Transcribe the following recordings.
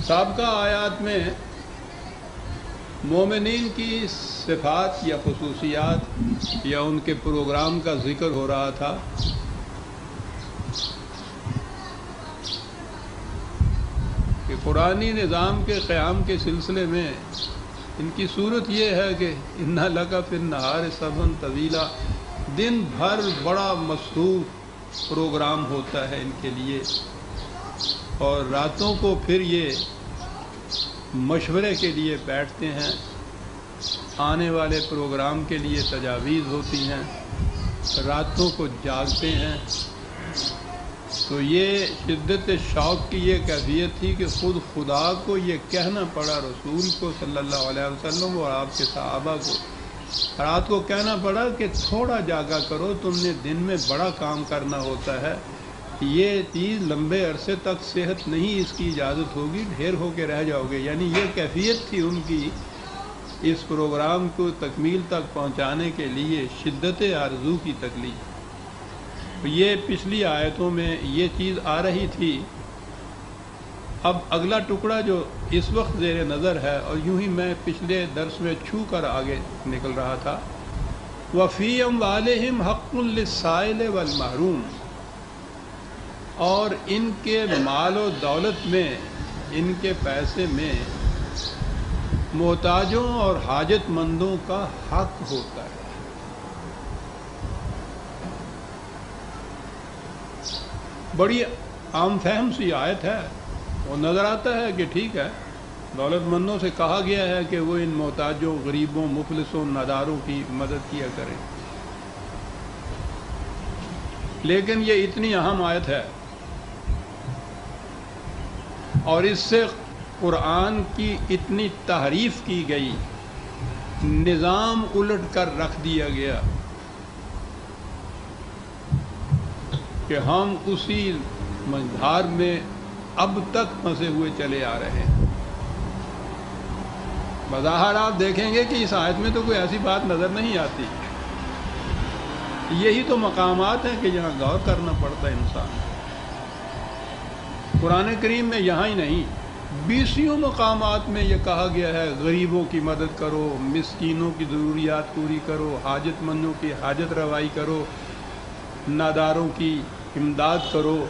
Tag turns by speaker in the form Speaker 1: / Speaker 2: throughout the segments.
Speaker 1: سابقہ آیات میں مومنین کی صفات یا خصوصیات یا ان کے پروگرام کا ذکر ہو رہا تھا. کہ قرآنی نظام کے قیام کے سلسلے میں ان کی صورت یہ ہے کہ اِنَّ لَكَ فِي النَّهَارِ سَبْحًا طَوِيلًا، دن بھر بڑا مصروف پروگرام ہوتا ہے ان کے لیے، اور راتوں کو پھر یہ مشورے کے لیے بیٹھتے ہیں، آنے والے پروگرام کے لیے تجاویز ہوتی ہیں، راتوں کو جاگتے ہیں. تو یہ شدت شوق کی یہ کیفیت تھی کہ خود خدا کو یہ کہنا پڑا، رسول کو صلی اللہ علیہ وسلم اور آپ کے صحابہ کو رات کو کہنا پڑا کہ تھوڑا جاگا کرو، تم نے دن میں بڑا کام کرنا ہوتا ہے، یہ چیز لمبے عرصے تک صحت نہیں، اس کی اجازت ہوگی، ڈھیر ہو کے رہ جاؤ گے. یعنی یہ کیفیت تھی ان کی اس پروگرام کو تکمیل تک پہنچانے کے لیے، شدت آرزو کی تکلیف. یہ پچھلی آیتوں میں یہ چیز آ رہی تھی. اب اگلا ٹکڑا جو اس وقت زیر نظر ہے، اور یوں ہی میں پچھلے درس میں چھو کر آگے نکل رہا تھا، وَفِي أَمْوَالِهِمْ حَقٌّ لِلسَّائِلِ وَالْمَحْرُومِ، اور ان کے مال و دولت میں، ان کے پیسے میں محتاجوں اور حاجت مندوں کا حق ہوتا ہے. بڑی عام فہم سی آیت ہے، وہ نظر آتا ہے کہ ٹھیک ہے، دولت مندوں سے کہا گیا ہے کہ وہ ان محتاجوں، غریبوں، مفلسوں، ناداروں کی مدد کیا کریں، لیکن یہ اتنی اہم آیت ہے اور اس سے قرآن کی اتنی تحریف کی گئی، نظام الٹ کر رکھ دیا گیا کہ ہم اسی مجھار میں اب تک پھنسے ہوئے چلے آ رہے ہیں. بظاہر آپ دیکھیں گے کہ اس آیت میں تو کوئی ایسی بات نظر نہیں آتی. یہی تو مقامات ہیں کہ جہاں غور کرنا پڑتا ہے انسان. قرآن کریم میں یہاں ہی نہیں، 20 مقامات میں یہ کہا گیا ہے غریبوں کی مدد کرو، مسکینوں کی ضروریات پوری کرو، حاجت مندوں کی حاجت روائی کرو، ناداروں کی امداد کرو.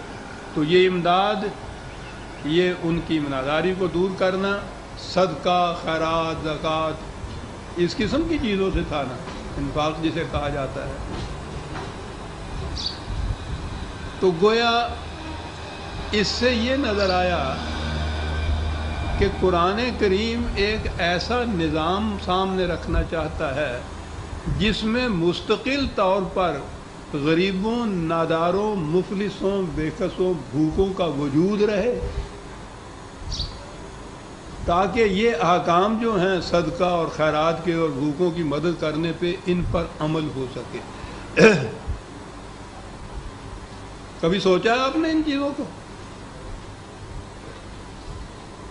Speaker 1: تو یہ امداد، یہ ان کی ناداری کو دور کرنا، صدقہ، خیرات، زکوٰۃ، اس قسم کی چیزوں سے تھا نا، انفاق جسے کہا جاتا ہے. تو گویا اس سے یہ نظر آیا کہ قرآن کریم ایک ایسا نظام سامنے رکھنا چاہتا ہے جس میں مستقل طور پر غریبوں، ناداروں، مفلسوں، بےکسوں، بھوکوں کا وجود رہے، تاکہ یہ احکام جو ہیں صدقہ اور خیرات کے اور بھوکوں کی مدد کرنے پہ، ان پر عمل ہو سکے. کبھی سوچا آپ نے ان چیزوں کو؟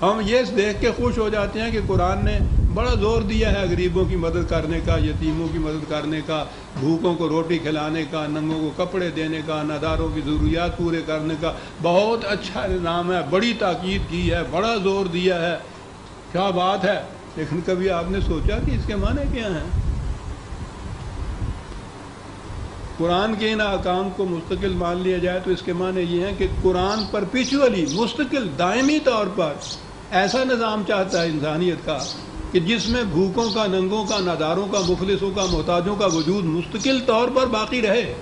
Speaker 1: ہم یہ دیکھ کے خوش ہو جاتے ہیں کہ قرآن نے بڑا زور دیا ہے غریبوں کی مدد کرنے کا، یتیموں کی مدد کرنے کا، بھوکوں کو روٹی کھلانے کا، ننگوں کو کپڑے دینے کا، ناداروں کی ضروریات پورے کرنے کا. بہت اچھا نظام ہے، بڑی تاکید کی ہے، بڑا زور دیا ہے، کیا بات ہے. لیکن کبھی آپ نے سوچا کہ اس کے معنی کیا ہیں؟ قرآن کے ان احکام کو مستقل مان لیا جائے تو اس کے معنی یہ ہیں کہ قرآن پرپیچولی، مستقل، دائمی طور پر ایسا نظام چاہتا ہے انسانیت کا کہ جس میں بھوکوں کا، ننگوں کا، ناداروں کا، مفلسوں کا، محتاجوں کا وجود مستقل طور پر باقی رہے،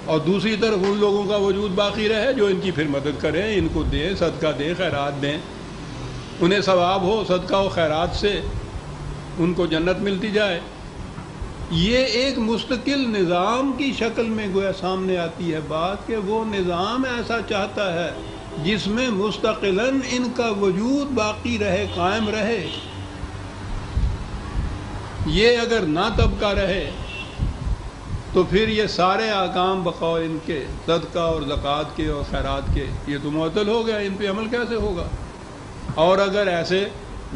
Speaker 1: اور دوسری طرف ان لوگوں کا وجود باقی رہے جو ان کی پھر مدد کریں، ان کو دیں، صدقہ دیں، خیرات دیں، انہیں ثواب ہو صدقہ و خیرات سے، ان کو جنت ملتی جائے. یہ ایک مستقل نظام کی شکل میں گویا سامنے آتی ہے بات کہ وہ نظام ایسا چاہتا ہے جس میں مستقلاً ان کا وجود باقی رہے، قائم رہے. یہ اگر نہ طبقہ رہے تو پھر یہ سارے احکام بقول ان کے صدقہ اور زکوٰۃ کے اور خیرات کے، یہ تو معطل ہو گیا، ان پہ عمل کیسے ہوگا؟ اور اگر ایسے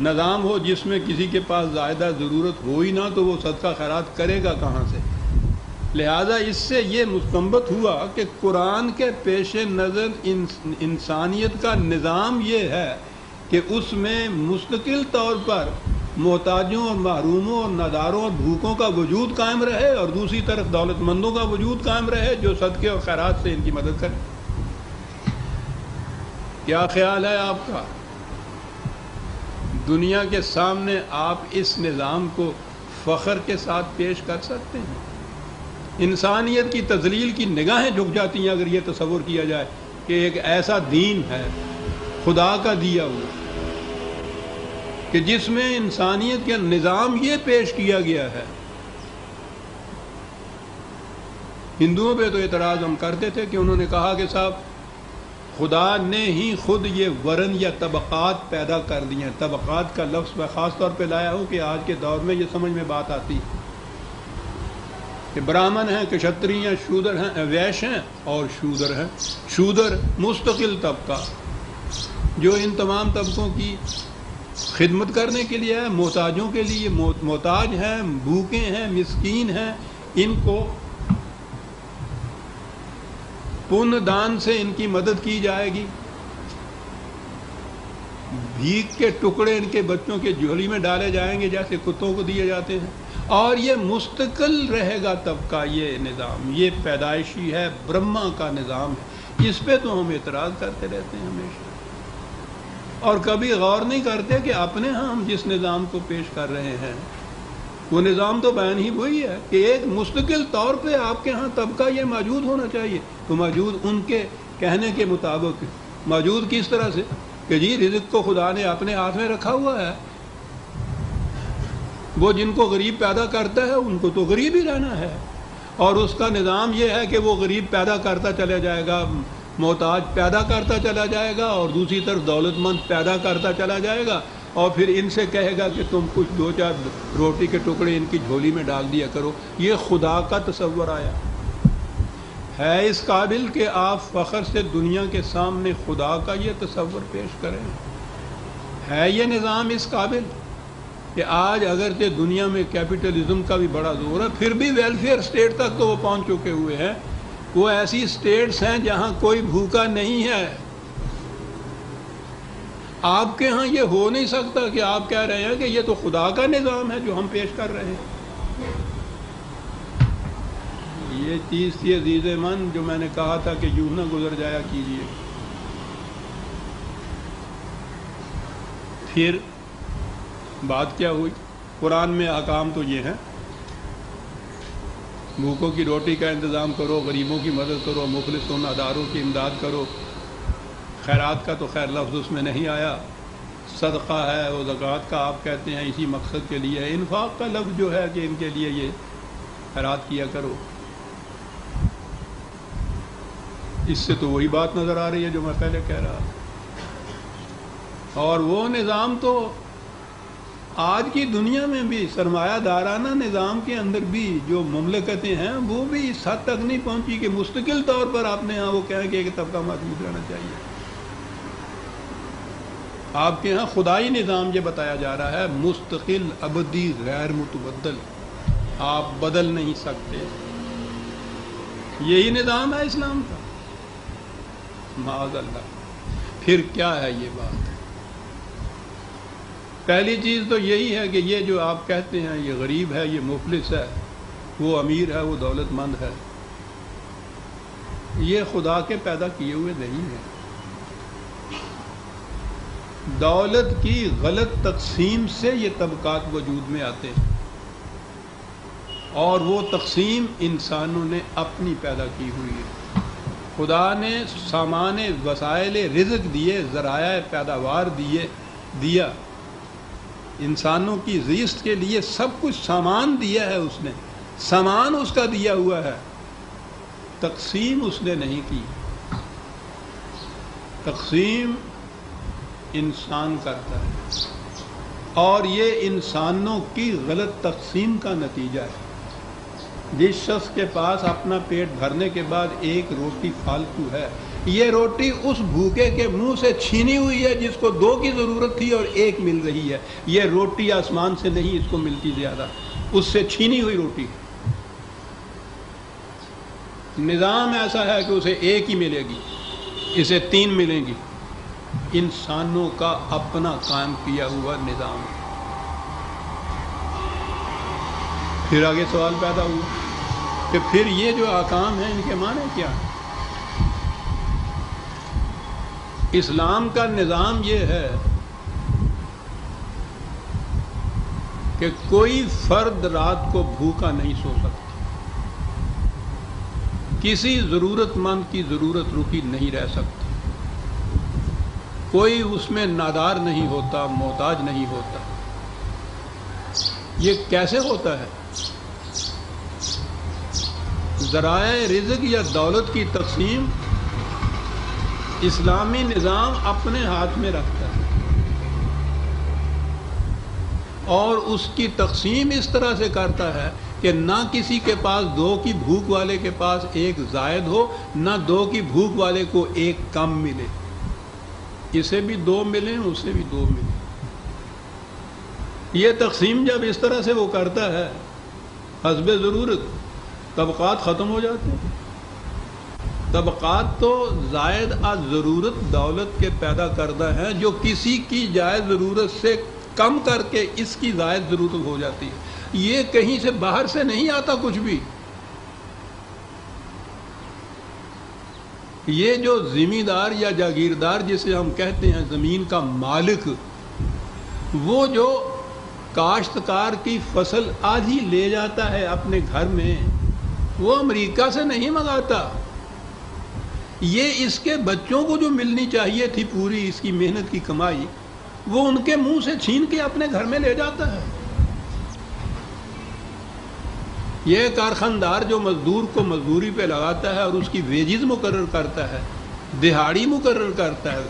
Speaker 1: نظام ہو جس میں کسی کے پاس زائدہ ضرورت ہو ہی نہ، تو وہ صدقہ خیرات کرے گا کہاں سے؟ لہذا اس سے یہ مستنبط ہوا کہ قرآن کے پیش نظر انسانیت کا نظام یہ ہے کہ اس میں مستقل طور پر محتاجوں اور محروموں اور ناداروں اور بھوکوں کا وجود قائم رہے، اور دوسری طرف دولت مندوں کا وجود قائم رہے جو صدقے اور خیرات سے ان کی مدد کرے۔ کیا خیال ہے آپ کا؟ دنیا کے سامنے آپ اس نظام کو فخر کے ساتھ پیش کر سکتے ہیں؟ انسانیت کی تذلیل کی نگاہیں جھک جاتی ہیں اگر یہ تصور کیا جائے کہ ایک ایسا دین ہے خدا کا دیا ہوا کہ جس میں انسانیت کا نظام یہ پیش کیا گیا ہے۔ ہندوؤں پہ تو اعتراض ہم کرتے تھے کہ انہوں نے کہا کہ صاحب خدا نے ہی خود یہ ورن یا طبقات پیدا کر دی ہیں۔ طبقات کا لفظ میں خاص طور پہ لایا ہوں کہ آج کے دور میں یہ سمجھ میں بات آتی ہے کہ برہمن ہیں، کشتری ہیں، شودر ہیں، ویش ہیں اور شودر ہیں۔ شودر مستقل طبقہ جو ان تمام طبقوں کی خدمت کرنے کے لیے ہے، محتاجوں کے لیے محتاج ہیں، بھوکے ہیں، مسکین ہیں، ان کو پن دان سے ان کی مدد کی جائے گی، بھیک کے ٹکڑے ان کے بچوں کے جھولی میں ڈالے جائیں گے جیسے کتوں کو دیے جاتے ہیں، اور یہ مستقل رہے گا طبقہ۔ یہ نظام یہ پیدائشی ہے، برہما کا نظام ہے۔ اس پہ تو ہم اعتراض کرتے رہتے ہیں ہمیشہ، اور کبھی غور نہیں کرتے کہ اپنے ہاں ہم جس نظام کو پیش کر رہے ہیں وہ نظام تو بیان ہی وہی ہے کہ ایک مستقل طور پہ آپ کے ہاں طبقہ یہ موجود ہونا چاہیے۔ تو موجود ان کے کہنے کے مطابق موجود کس طرح سے کہ جی رزق کو خدا نے اپنے ہاتھ میں رکھا ہوا ہے، وہ جن کو غریب پیدا کرتا ہے ان کو تو غریب ہی رہنا ہے، اور اس کا نظام یہ ہے کہ وہ غریب پیدا کرتا چلا جائے گا، محتاج پیدا کرتا چلا جائے گا، اور دوسری طرف دولت مند پیدا کرتا چلا جائے گا، اور پھر ان سے کہے گا کہ تم کچھ دو چار روٹی کے ٹکڑے ان کی جھولی میں ڈال دیا کرو۔ یہ خدا کا تصور آیا ہے اس قابل کہ آپ فخر سے دنیا کے سامنے خدا کا یہ تصور پیش کریں؟ ہے یہ نظام اس قابل کہ آج اگرچہ دنیا میں کیپٹلزم کا بھی بڑا زور ہے، پھر بھی ویلفیئر اسٹیٹ تک تو وہ پہنچ چکے ہوئے ہیں۔ وہ ایسی اسٹیٹس ہیں جہاں کوئی بھوکا نہیں ہے۔ آپ کے ہاں یہ ہو نہیں سکتا کہ آپ کہہ رہے ہیں کہ یہ تو خدا کا نظام ہے جو ہم پیش کر رہے ہیں۔ یہ چیز تھی عزیز من جو میں نے کہا تھا کہ یوں نہ گزر جایا کیجیے۔ پھر بات کیا ہوئی؟ قرآن میں احکام تو یہ ہیں، بھوکوں کی روٹی کا انتظام کرو، غریبوں کی مدد کرو، مفلس و ناداروں کی امداد کرو۔ خیرات کا تو خیر لفظ اس میں نہیں آیا، صدقہ ہے وہ زکوٰۃ کا آپ کہتے ہیں اسی مقصد کے لیے۔ انفاق کا لفظ جو ہے کہ ان کے لیے یہ خیرات کیا کرو، اس سے تو وہی بات نظر آ رہی ہے جو میں پہلے کہہ رہا تھا۔ اور وہ نظام تو آج کی دنیا میں بھی سرمایہ دارانہ نظام کے اندر بھی جو مملکتیں ہیں وہ بھی اس حد تک نہیں پہنچی کہ مستقل طور پر آپ نے ہاں وہ کہیں کہ ایک طبقہ موجود رہنا چاہیے۔ آپ کے ہاں خدائی نظام یہ بتایا جا رہا ہے مستقل، ابدی، غیر متبدل، آپ بدل نہیں سکتے۔ یہی نظام ہے اسلام کا؟ معاذ اللہ۔ پھر کیا ہے یہ بات؟ پہلی چیز تو یہی ہے کہ یہ جو آپ کہتے ہیں یہ غریب ہے، یہ مفلس ہے، وہ امیر ہے، وہ دولت مند ہے، یہ خدا کے پیدا کیے ہوئے نہیں ہیں۔ دولت کی غلط تقسیم سے یہ طبقات وجود میں آتے ہیں، اور وہ تقسیم انسانوں نے اپنی پیدا کی ہوئی ہے۔ خدا نے سامان وسائل رزق دیے، ذرائع پیداوار دیا، انسانوں کی زیست کے لیے سب کچھ سامان دیا ہے، اس نے سامان اس کا دیا ہوا ہے، تقسیم اس نے نہیں کی۔ تقسیم انسان کرتا ہے، اور یہ انسانوں کی غلط تقسیم کا نتیجہ ہے۔ جس شخص کے پاس اپنا پیٹ بھرنے کے بعد ایک روٹی فالتو ہے، یہ روٹی اس بھوکے کے منہ سے چھینی ہوئی ہے جس کو دو کی ضرورت تھی اور ایک مل رہی ہے۔ یہ روٹی آسمان سے نہیں اس کو ملتی زیادہ، اس سے چھینی ہوئی روٹی۔ نظام ایسا ہے کہ اسے ایک ہی ملے گی، اسے 3 ملیں گی۔ انسانوں کا اپنا قائم کیا ہوا نظام۔ پھر آگے سوال پیدا ہوا کہ پھر یہ جو احکام ہیں ان کے معنی کیا ہیں؟ اسلام کا نظام یہ ہے کہ کوئی فرد رات کو بھوکا نہیں سو سکتا، کسی ضرورت مند کی ضرورت رکی نہیں رہ سکتی، کوئی اس میں نادار نہیں ہوتا، محتاج نہیں ہوتا۔ یہ کیسے ہوتا ہے؟ ذرائع رزق یا دولت کی تقسیم اسلامی نظام اپنے ہاتھ میں رکھتا ہے، اور اس کی تقسیم اس طرح سے کرتا ہے کہ نہ کسی کے پاس 2 کی بھوک والے کے پاس 1 زائد ہو، نہ 2 کی بھوک والے کو 1 کم ملے، اسے بھی 2 ملیں، اسے بھی 2 ملیں۔ یہ تقسیم جب اس طرح سے وہ کرتا ہے حسب ضرورت، طبقات ختم ہو جاتے ہیں۔ طبقات تو زائد از ضرورت دولت کے پیدا کردہ ہیں، جو کسی کی جائز ضرورت سے کم کر کے اس کی زائد ضرورت ہو جاتی ہے۔ یہ کہیں سے باہر سے نہیں آتا کچھ بھی۔ یہ جو زمیندار یا جاگیردار جسے ہم کہتے ہیں زمین کا مالک، وہ جو کاشتکار کی فصل آدھی لے جاتا ہے اپنے گھر میں، وہ امریکہ سے نہیں منگاتا، یہ اس کے بچوں کو جو ملنی چاہیے تھی پوری اس کی محنت کی کمائی، وہ ان کے منہ سے چھین کے اپنے گھر میں لے جاتا ہے۔ یہ کارخاندار جو مزدور کو مزدوری پہ لگاتا ہے اور اس کی ویجز مقرر کرتا ہے، دہاڑی مقرر کرتا ہے،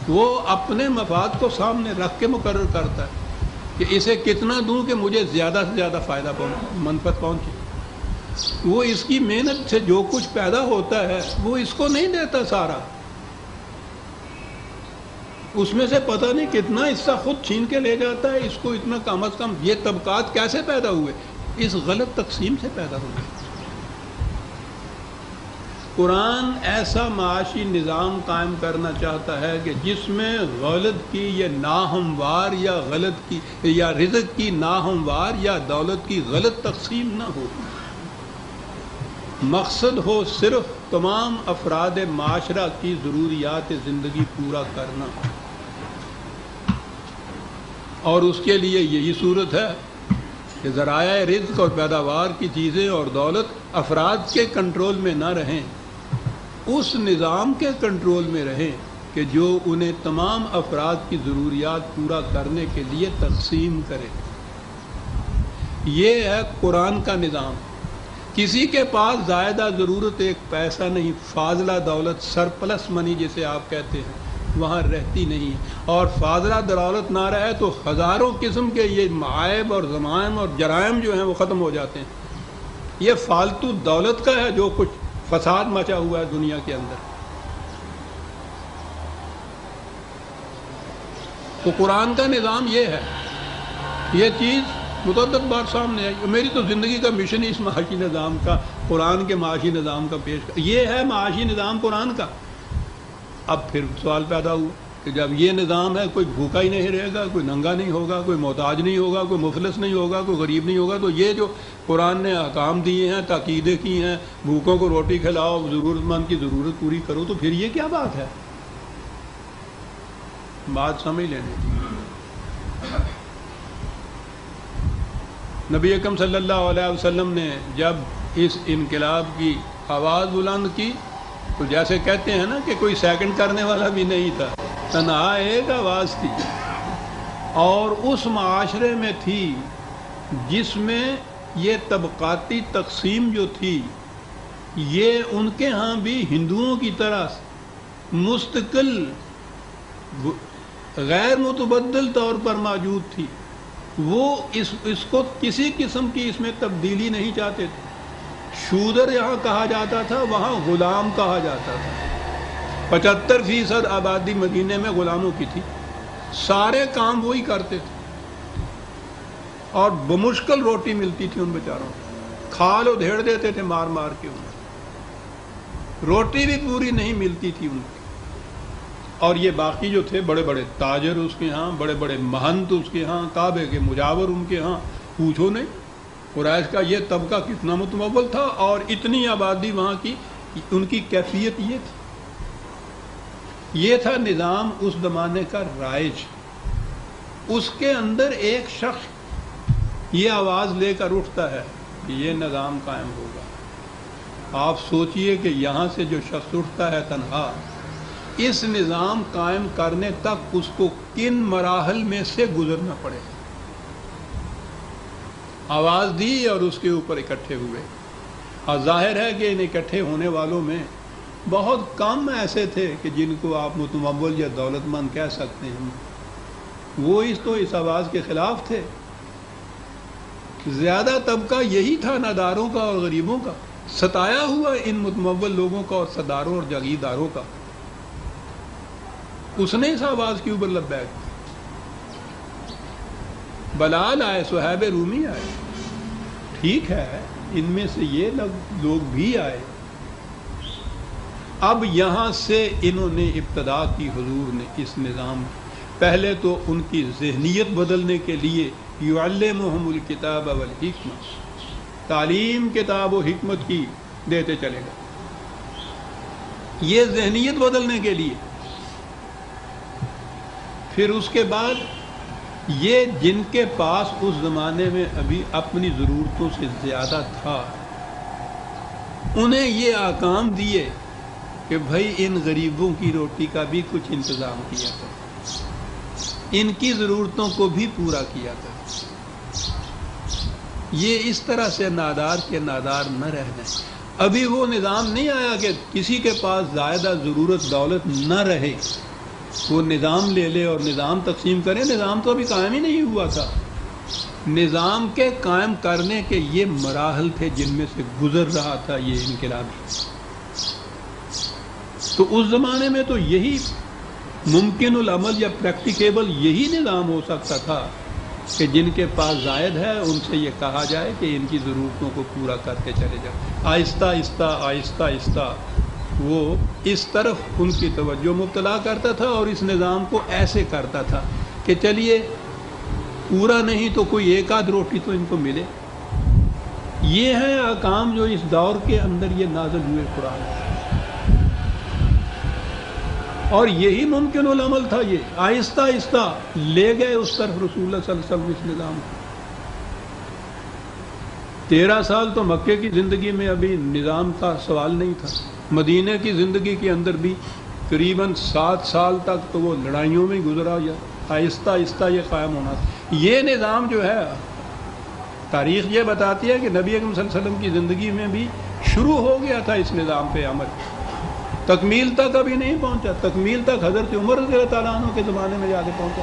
Speaker 1: وہ اپنے مفاد کو سامنے رکھ کے مقرر کرتا ہے کہ اسے کتنا دوں کہ مجھے زیادہ سے زیادہ فائدہ منفعت پہنچے۔ وہ اس کی محنت سے جو کچھ پیدا ہوتا ہے وہ اس کو نہیں دیتا سارا، اس میں سے پتہ نہیں کتنا حصہ خود چھین کے لے جاتا ہے، اس کو اتنا کم از کم۔ یہ طبقات کیسے پیدا ہوئے؟ اس غلط تقسیم سے پیدا ہوئے۔ قرآن ایسا معاشی نظام قائم کرنا چاہتا ہے کہ جس میں غلط کی یہ ناہموار یا غلط کی یا رزق کی ناہموار یا دولت کی غلط تقسیم نہ ہو۔ مقصد ہو صرف تمام افراد معاشرہ کی ضروریات زندگی پورا کرنا، اور اس کے لیے یہی صورت ہے کہ ذرائع رزق اور پیداوار کی چیزیں اور دولت افراد کے کنٹرول میں نہ رہیں، اس نظام کے کنٹرول میں رہیں کہ جو انہیں تمام افراد کی ضروریات پورا کرنے کے لیے تقسیم کرے۔ یہ ہے قرآن کا نظام۔ کسی کے پاس زائدہ ضرورت 1 پیسہ نہیں، فاضلہ دولت، سرپلس منی جسے آپ کہتے ہیں، وہاں رہتی نہیں، اور فاضلہ دولت نہ رہے تو ہزاروں قسم کے یہ معائب اور ضمائم اور جرائم جو ہیں وہ ختم ہو جاتے ہیں۔ یہ فالتو دولت کا ہے جو کچھ فساد مچا ہوا ہے دنیا کے اندر۔ تو قرآن کا نظام یہ ہے، یہ چیز متعدد بار سامنے آئی۔ میری تو زندگی کا مشن اس معاشی نظام کا، قرآن کے معاشی نظام کا پیش یہ ہے معاشی نظام قرآن کا۔ اب پھر سوال پیدا ہوا کہ جب یہ نظام ہے، کوئی بھوکا ہی نہیں رہے گا، کوئی ننگا نہیں ہوگا، کوئی محتاج نہیں ہوگا، کوئی مفلس نہیں ہوگا، کوئی غریب نہیں ہوگا، تو یہ جو قرآن نے احکام دیے ہیں، تاکیدیں کی ہیں، بھوکوں کو روٹی کھلاؤ، ضرورت مند کی ضرورت پوری کرو، تو پھر یہ کیا بات ہے؟ بات سمجھ لینے کی۔ نبی اکرم صلی اللہ علیہ وسلم نے جب اس انقلاب کی آواز بلند کی تو جیسے کہتے ہیں نا کہ کوئی سیکنڈ کرنے والا بھی نہیں تھا، تنہا ایک آواز تھی، اور اس معاشرے میں تھی جس میں یہ طبقاتی تقسیم جو تھی یہ ان کے ہاں بھی ہندوؤں کی طرح مستقل غیر متبدل طور پر موجود تھی۔ وہ اس کو کسی قسم کی اس میں تبدیلی نہیں چاہتے تھے۔ شودر یہاں کہا جاتا تھا، وہاں غلام کہا جاتا تھا۔ 75% آبادی مدینے میں غلاموں کی تھی، سارے کام وہی کرتے تھے، اور بمشکل روٹی ملتی تھی ان بیچاروں کو، کھال ادھیڑ دیتے تھے مار مار کے انہیں۔ روٹی بھی پوری نہیں ملتی تھی ان کو. اور یہ باقی جو تھے بڑے بڑے تاجر اس کے ہاں، بڑے بڑے مہنت اس کے ہاں، کعبے کے مجاور ان کے ہاں، پوچھو نہیں قریش کا یہ طبقہ کتنا متمول تھا، اور اتنی آبادی وہاں کی، ان کی کیفیت یہ تھی. یہ تھا نظام اس زمانے کا رائج. اس کے اندر ایک شخص یہ آواز لے کر اٹھتا ہے کہ یہ نظام قائم ہوگا. آپ سوچئے کہ یہاں سے جو شخص اٹھتا ہے تنہا، اس نظام قائم کرنے تک اس کو کن مراحل میں سے گزرنا پڑے. آواز دی اور اس کے اوپر اکٹھے ہوئے. اور ظاہر ہے کہ ان اکٹھے ہونے والوں میں بہت کم ایسے تھے کہ جن کو آپ متمول یا دولت مند کہہ سکتے ہیں. وہ اس آواز کے خلاف تھے. زیادہ طبقہ یہی تھا ناداروں کا اور غریبوں کا، ستایا ہوا ان متمول لوگوں کا اور سرداروں اور جاگیرداروں کا. اس نے اس آواز کے اوپر لبیک. بلال آئے، صہیب رومی آئے، ٹھیک ہے، ان میں سے یہ لوگ بھی آئے. اب یہاں سے انہوں نے ابتدا کی حضور نے اس نظام. پہلے تو ان کی ذہنیت بدلنے کے لیے یعلمہم الکتاب والحکمہ، تعلیم کتاب و حکمت کی دیتے چلے گا. یہ ذہنیت بدلنے کے لیے. پھر اس کے بعد یہ جن کے پاس اس زمانے میں ابھی اپنی ضرورتوں سے زیادہ تھا، انہیں یہ احکام دیے کہ بھائی ان غریبوں کی روٹی کا بھی کچھ انتظام کیا تھا، ان کی ضرورتوں کو بھی پورا کیا تھا. یہ اس طرح سے نادار کے نادار نہ رہ جائیں. ابھی وہ نظام نہیں آیا کہ کسی کے پاس زائدہ ضرورت دولت نہ رہے، وہ نظام لے لے اور نظام تقسیم کرے. نظام تو ابھی قائم ہی نہیں ہوا تھا. نظام کے قائم کرنے کے یہ مراحل تھے جن میں سے گزر رہا تھا یہ انقلابی. تو اس زمانے میں تو یہی ممکن العمل یا پریکٹیکیبل یہی نظام ہو سکتا تھا کہ جن کے پاس زائد ہے ان سے یہ کہا جائے کہ ان کی ضرورتوں کو پورا کر کے چلے جائیں. آہستہ آہستہ وہ اس طرف ان کی توجہ مبتلا کرتا تھا اور اس نظام کو ایسے کرتا تھا کہ چلیے پورا نہیں تو کوئی ایک آدھ روٹی تو ان کو ملے. یہ ہیں احکام جو اس دور کے اندر یہ نازل ہوئے قرآن، اور یہی ممکن العمل تھا. یہ آہستہ آہستہ لے گئے اس طرف رسول اللہ صلی اللہ علیہ وسلم اس نظام کو. 13 سال تو مکے کی زندگی میں ابھی نظام کا سوال نہیں تھا. مدینہ کی زندگی کے اندر بھی قریباً 7 سال تک تو وہ لڑائیوں میں گزرا. یا آہستہ آہستہ یہ قائم ہونا تھا. یہ نظام جو ہے تاریخ یہ بتاتی ہے کہ نبی اکرم صلی اللہ علیہ وسلم کی زندگی میں بھی شروع ہو گیا تھا اس نظام پہ عمل. تکمیل تک ابھی نہیں پہنچا. تکمیل تک حضرت عمر رضی اللہ تعالیٰ عنہ کے زمانے میں جا کے پہنچا،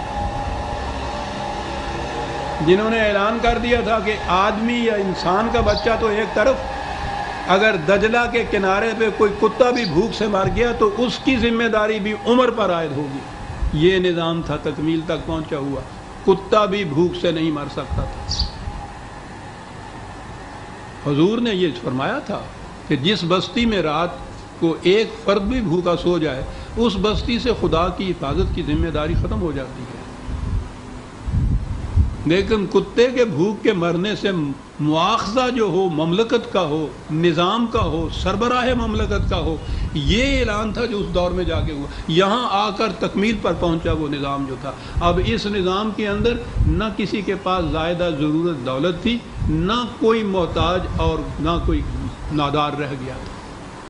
Speaker 1: جنہوں نے اعلان کر دیا تھا کہ آدمی یا انسان کا بچہ تو ایک طرف، اگر دجلہ کے کنارے پہ کوئی کتا بھی بھوک سے مر گیا تو اس کی ذمہ داری بھی عمر پر عائد ہوگی. یہ نظام تھا تکمیل تک پہنچا ہوا. کتا بھی بھوک سے نہیں مر سکتا تھا. حضور نے یہ فرمایا تھا کہ جس بستی میں رات کو ایک فرد بھی بھوکا سو جائے اس بستی سے خدا کی حفاظت کی ذمہ داری ختم ہو جاتی ہے. لیکن کتے کے بھوک کے مرنے سے مواخذہ جو ہو مملکت کا ہو، نظام کا ہو، سربراہ مملکت کا ہو، یہ اعلان تھا جو اس دور میں جا کے ہوا. یہاں آ کر تکمیل پر پہنچا وہ نظام جو تھا. اب اس نظام کے اندر نہ کسی کے پاس زائدہ ضرورت دولت تھی، نہ کوئی محتاج اور نہ کوئی نادار رہ گیا تھا.